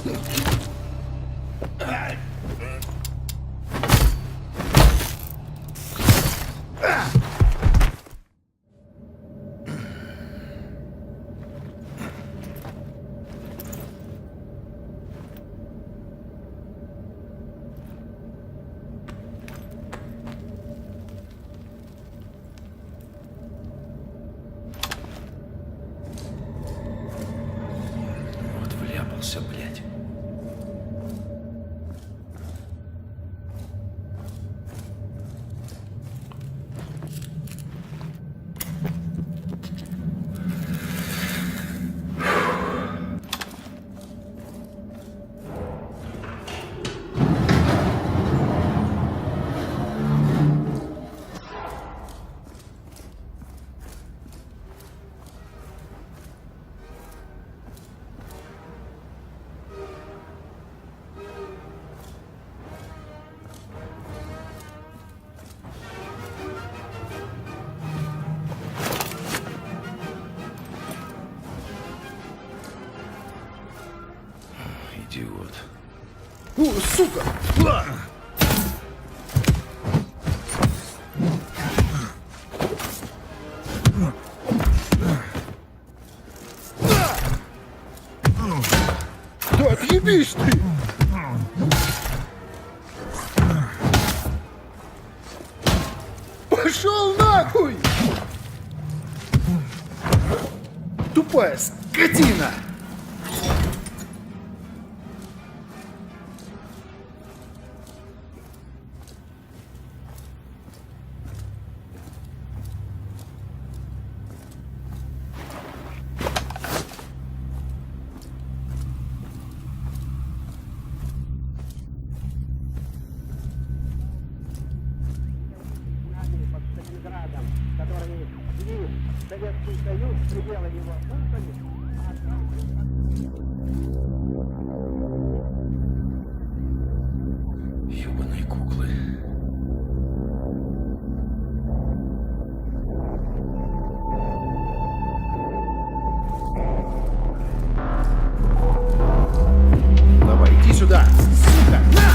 Блядь. Идиот. О, сука! Да отъебись ты! Пошел нахуй! Тупая скотина! Советский Союз, пределы его Ёбаные куклы. Давай, иди сюда, сука! На!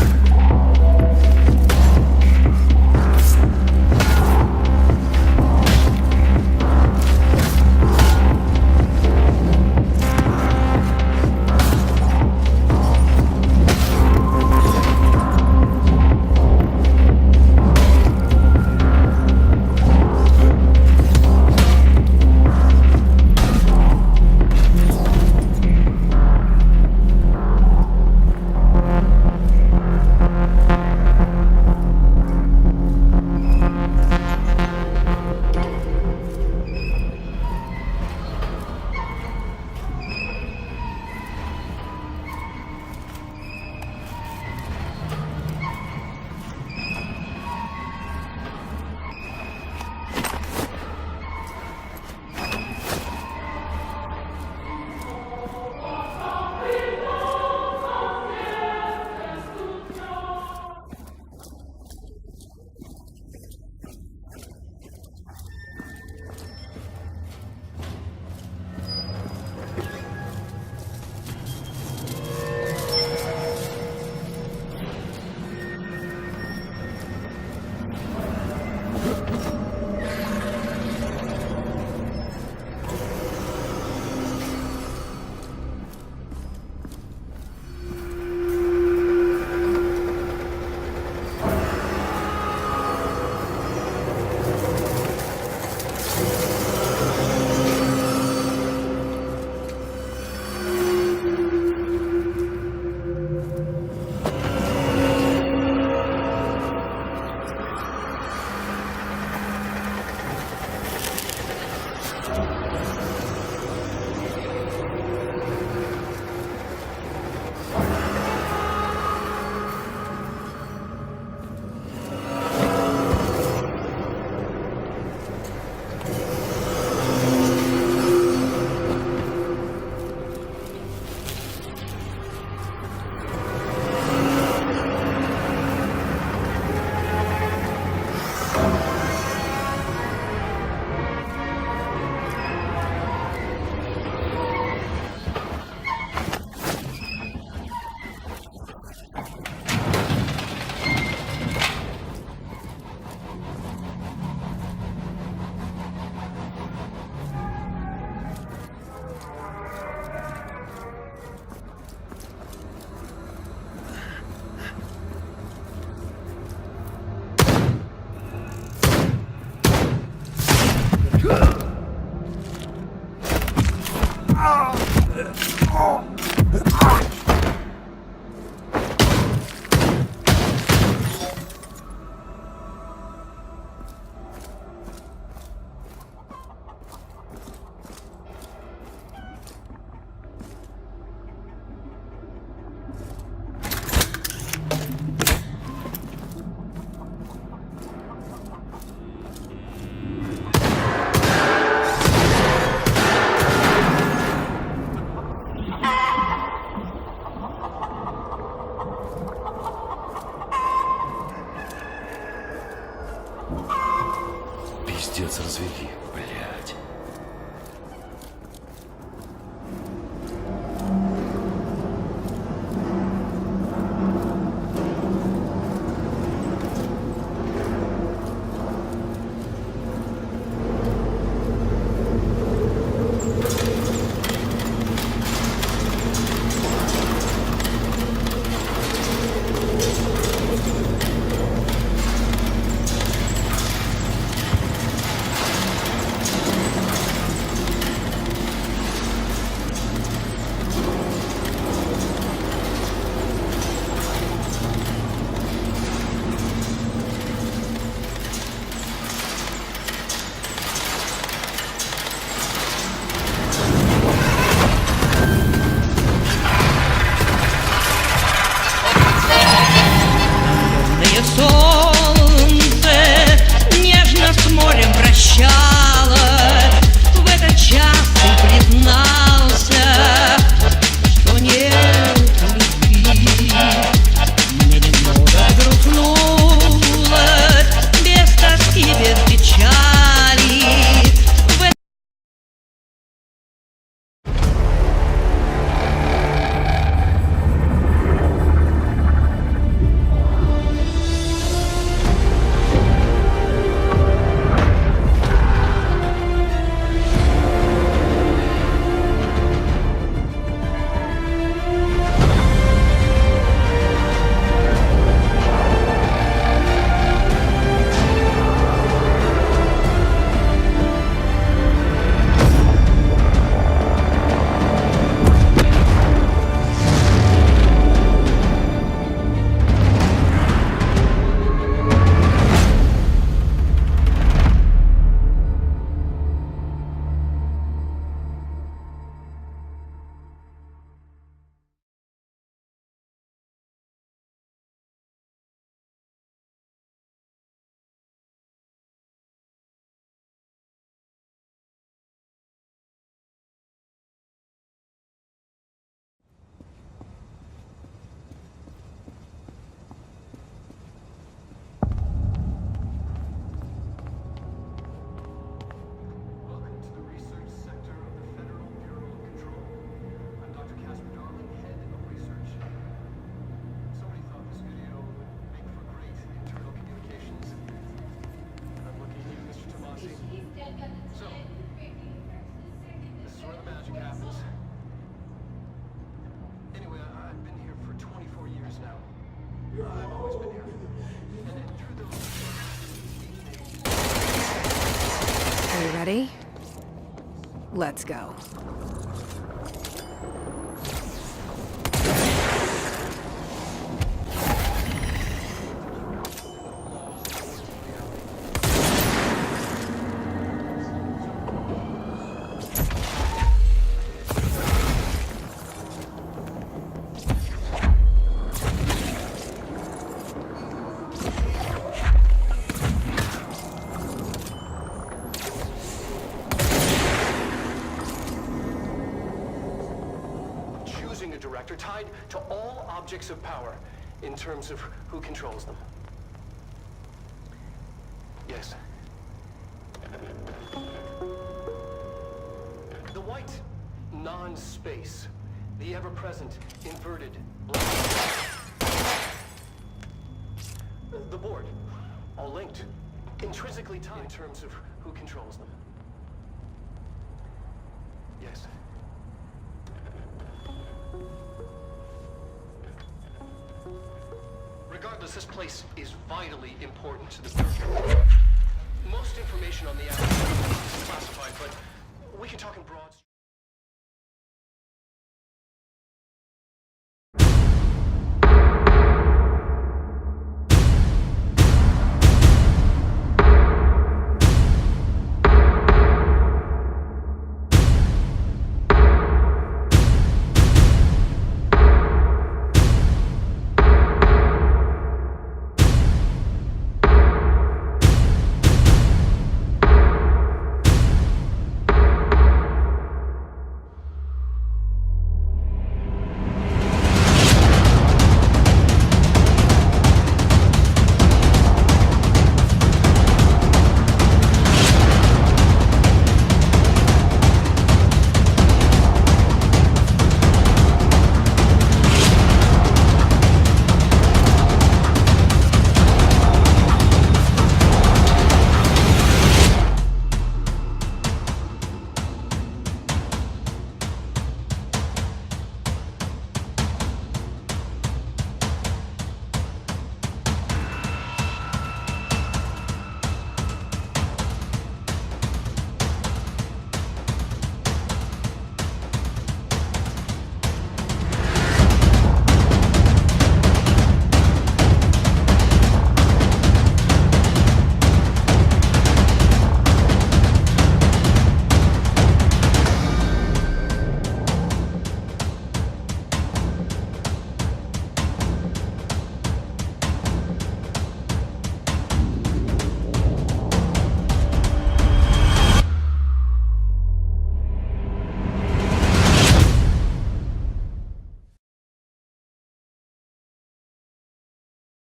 Пиздец, развели, блядь. Солнце нежно с морем прощалось. В этот час ты признался, что нет любви. Мне немного грустнулось, без тоски, без печали. Are you ready? Let's go. A director tied to all objects of power in terms of who controls them. Yes. The white non-space, the ever-present inverted black. The board, all linked, intrinsically tied in terms of who controls them. Yes. Regardless, this place is vitally important to the future. Most information on the asset is classified, but we can talk in broad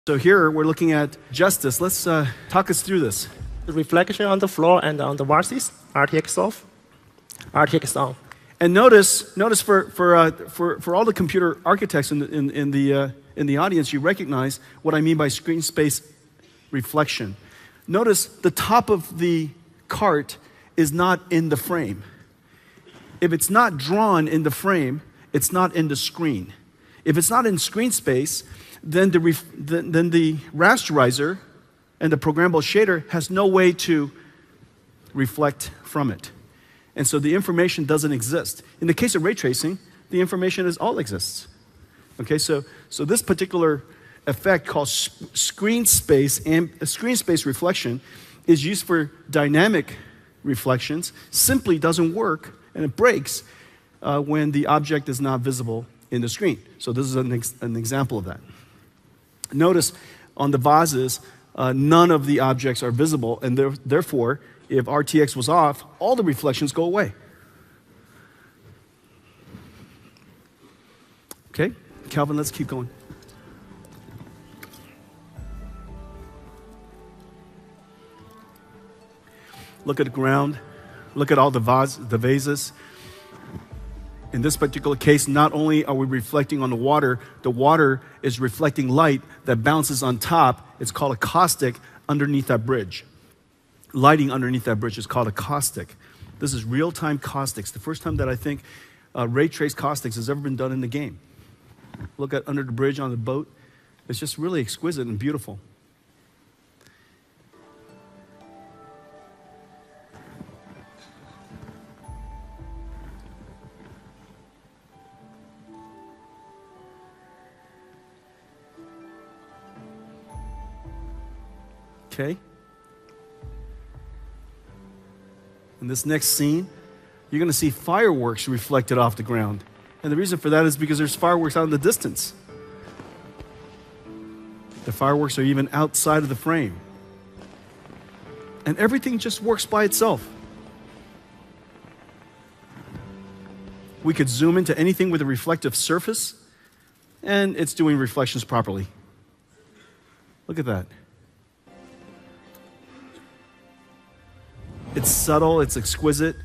So here we're looking at justice. Let's talk us through this. The reflection on the floor and on the varsity, RTX off, RTX on. And notice for all the computer architects in the audience, you recognize what I mean by screen space reflection. Notice the top of the cart is not in the frame. If it's not drawn in the frame, it's not in the screen. If it's not in screen space, then the rasterizer and the programmable shader has no way to reflect from it. And so the information doesn't exist. In the case of ray tracing, the information all exists. Okay, so this particular effect called screen space reflection is used for dynamic reflections, simply doesn't work, and it breaks when the object is not visible in the screen. So this is an example of that. Notice on the vases, none of the objects are visible, and therefore, if RTX was off, all the reflections go away. Okay, Calvin, let's keep going. Look at the ground. Look at all the vases. In this particular case, not only are we reflecting on the water is reflecting light that bounces on top. It's called a caustic underneath that bridge. Lighting underneath that bridge is called a caustic. This is real-time caustics. The first time that I think ray trace caustics has ever been done in the game. Look at under the bridge on the boat. It's just really exquisite and beautiful. Okay. In this next scene, you're going to see fireworks reflected off the ground. And the reason for that is because there's fireworks out in the distance. The fireworks are even outside of the frame. And everything just works by itself. We could zoom into anything with a reflective surface, and it's doing reflections properly. Look at that. It's subtle, it's exquisite.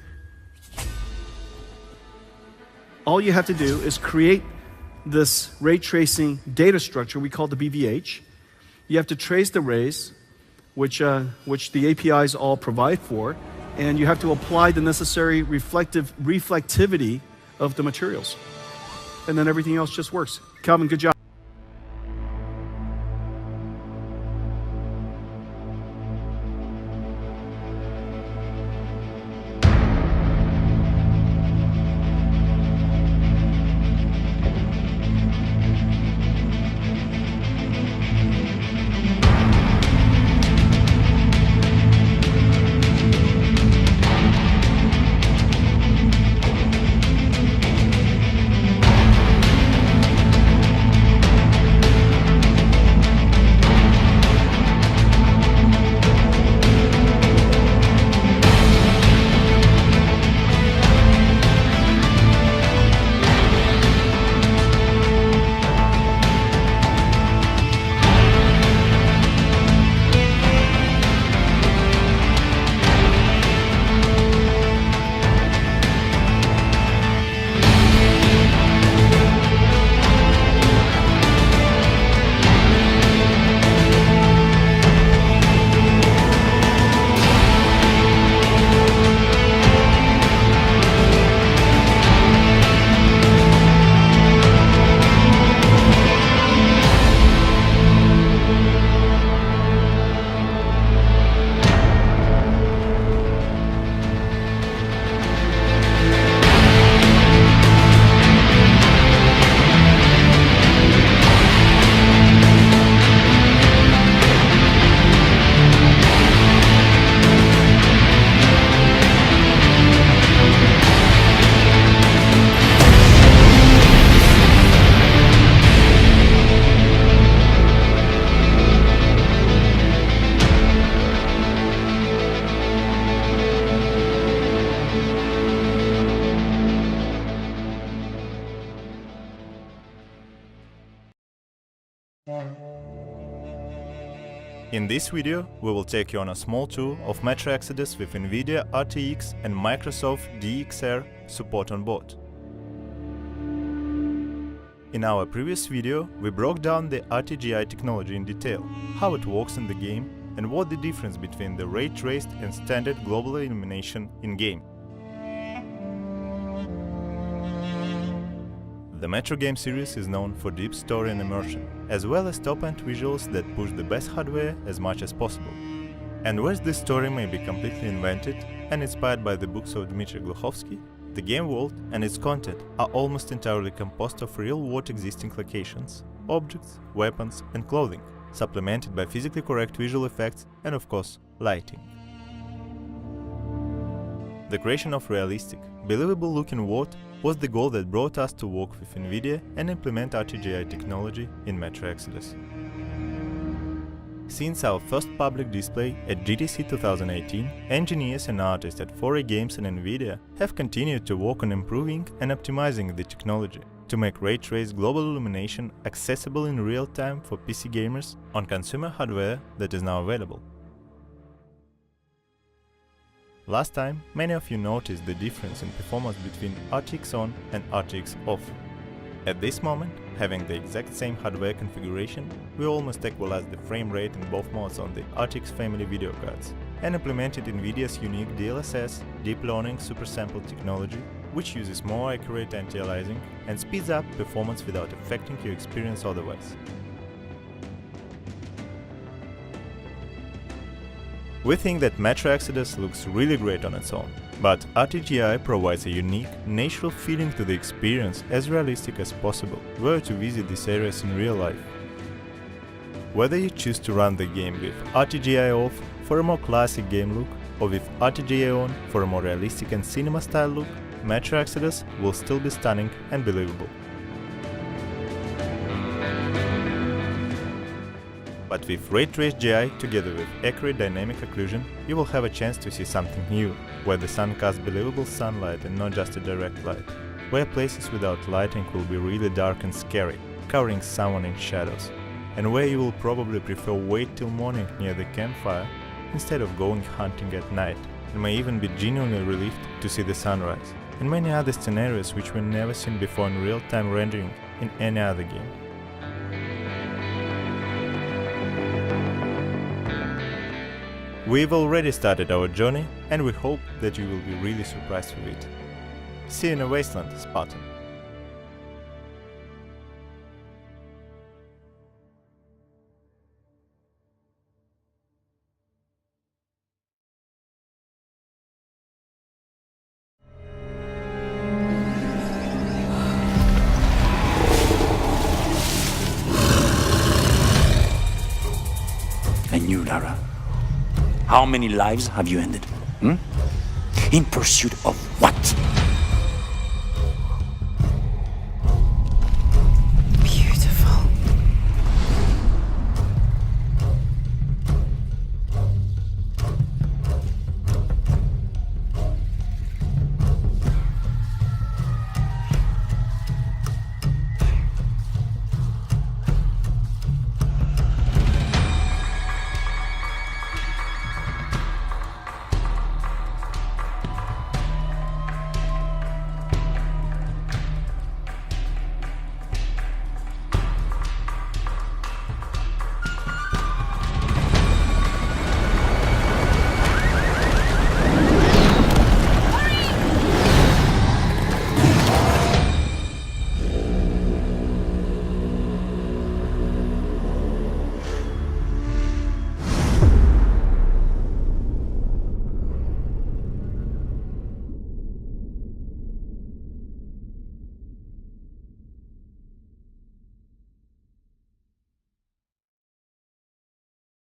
All you have to do is create this ray tracing data structure we call the BVH. You have to trace the rays, which the APIs all provide for, and you have to apply the necessary reflectivity of the materials. And then everything else just works. Calvin, good job. In this video, we will take you on a small tour of Metro Exodus with Nvidia RTX and Microsoft DXR support on board. In our previous video, we broke down the RTGI technology in detail, how it works in the game, and what the difference between the ray traced and standard global illumination in-game. The Metro game series is known for deep story and immersion, as well as top-end visuals that push the best hardware as much as possible. And whereas this story may be completely invented and inspired by the books of Dmitry Glukhovsky, the game world and its content are almost entirely composed of real-world existing locations, objects, weapons and clothing, supplemented by physically correct visual effects and, of course, lighting. The creation of realistic, believable-looking world was the goal that brought us to work with Nvidia and implement RTGI technology in Metro Exodus. Since our first public display at GTC 2018, engineers and artists at 4A Games and Nvidia have continued to work on improving and optimizing the technology to make ray-traced global illumination accessible in real time for PC gamers on consumer hardware that is now available. Last time, many of you noticed the difference in performance between RTX on and RTX off. At this moment, having the exact same hardware configuration, we almost equalized the frame rate in both modes on the RTX family video cards and implemented Nvidia's unique DLSS deep learning supersample technology, which uses more accurate anti-aliasing and speeds up performance without affecting your experience otherwise. We think that Metro Exodus looks really great on its own, but RTGI provides a unique, natural feeling to the experience as realistic as possible were to visit these areas in real life. Whether you choose to run the game with RTGI off for a more classic game look or with RTGI on for a more realistic and cinema-style look, Metro Exodus will still be stunning and believable. But with Ray Traced GI together with accurate dynamic occlusion, you will have a chance to see something new, where the sun casts believable sunlight and not just a direct light, where places without lighting will be really dark and scary, covering someone in shadows, and where you will probably prefer wait till morning near the campfire instead of going hunting at night, and may even be genuinely relieved to see the sunrise, and many other scenarios which were never seen before in real-time rendering in any other game. We've already started our journey, and we hope that you will be really surprised with it. See you in a wasteland, Spartan! And you, Lara? How many lives have you ended? In pursuit of what?